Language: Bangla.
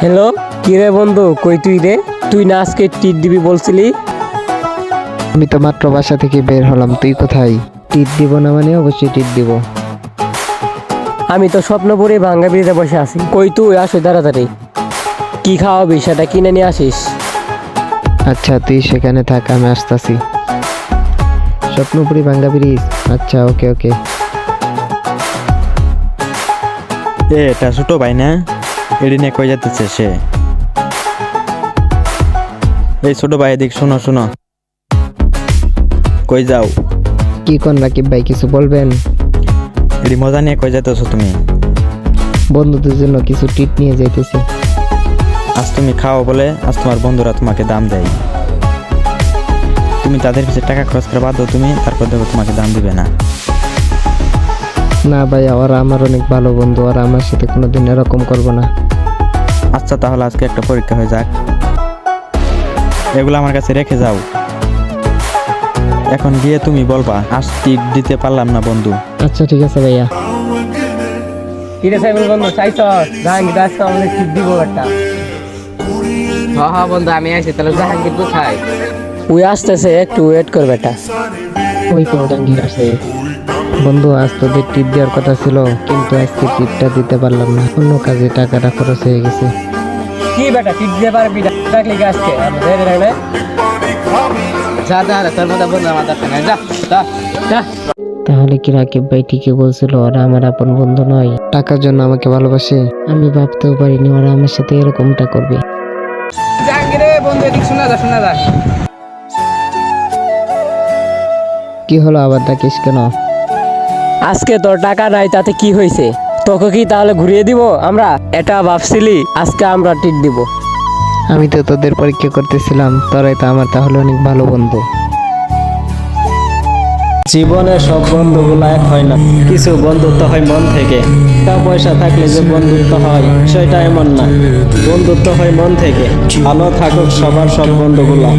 হ্যালো, কি রে বন্ধু, কই তুই রে? তুই না আজকে টিট দিবি বলছিলি? আমি তো মাত্র বাসা থেকে বের হলাম, তুই কোথায়? টিট দিব না মানে অবশ্যই টিট দিব। আমি তো স্বপ্নপুরে ভাঙ্গা বিড়িতে বসে আছি। কই তুই, আসো তাড়াতাড়ি। কি খাওয়াবি সেটা কিনে নিয়ে আসিস। আচ্ছা তুই সেখানে থাক, আমি আসতাছি। স্বপ্নপুরি ভাঙ্গা ব্রিজ, আচ্ছা ওকে ওকে। এটা ছোট ভাই না? এটি নিয়ে কই যেতেছে সে? এই ছোট ভাই এদিক শোনো শোনো, কই যাও? কি কোন রাকিব ভাই, কিছু বলবেন? এটি মজা নিয়ে কই যেতেছো তুমি? বন্ধুদের জন্য কিছু টিট নিয়ে যাইতেছি। আজ তুমি খাও বলে আজ তোমার বন্ধুরা তোমাকে দাম দেয়। তুমি তাদের পিছিয়ে টাকা খরচ করে বাধ্য তুমি, তারপর দেখো তোমাকে দাম দিবে না। না ভাই, ওরা আমার অনেক ভালো বন্ধু, ওরা আমার সাথে কোনোদিন এরকম করবো না। আচ্ছা তাহলে আজকে একটা পরীক্ষা হয়ে যাক, এগুলো আমার কাছে রেখে যাও। এখন গিয়ে তুমি বলবা আজ টিট দিতে পারলাম না বন্ধু। আচ্ছা ঠিক আছে ভাইয়া। কি রে সাইবুল বন্ধু, চাইছ জাহাঙ্গীর আসতে আমাদের টিট দিব একটা? হ্যাঁ বন্ধু, আমি আছি। তাহলে জাহাঙ্গীর কোথায়? ওই আসতেছে, একটু ওয়েট কর বেটা। ওই তো জাহাঙ্গীর আছে। বন্ধু আজ তোদের টিপ দেওয়ার কথা ছিল, কিন্তু আজকে টিপটা দিতে পারলাম না, অন্য কাজে টাকাটা খরচ হয়ে গেছে। কি বেটা, টিট দিতে পারবি? ডাকলি কি আজকে? যা যা, তোর মধ্যে বন্ধু আমার দরকার নাই, যা যা যা। তাহলে কি রাকিব ভাই ঠিকই বলছিল, ওরা আমার আপন বন্ধু নয়, টাকার জন্য আমাকে ভালোবাসে? আমি ভাবতেও পারিনি ওরা আমার সাথে এরকমটা করবে। জাহাঙ্গীর বন্ধু, এদিক শোনা যা শোনা যা। কি হলো, আবার ডাকিস কেন? আজকে তোর টাকা নাই তাতে কি হয়েছে? তোকে কি তাহলে ঘুরিয়ে দিব আমরা? এটা ভাবছিলি আজকে আমরা টিট দিব? আমি তো তোদের পরীক্ষা করতেছিলাম, তোরাই তো আমার তাহলে অনেক ভালো বন্ধু। জীবনে সব বন্ধুগুলো এক হয় না, কিছু বন্ধুত্ব হয় মন থেকে। টাকা পয়সা থাকলে যে বন্ধুত্ব হয় সেটা এমন না, বন্ধুত্ব হয় মন থেকে। ভালো থাকুক সবার সব বন্ধুগুলা।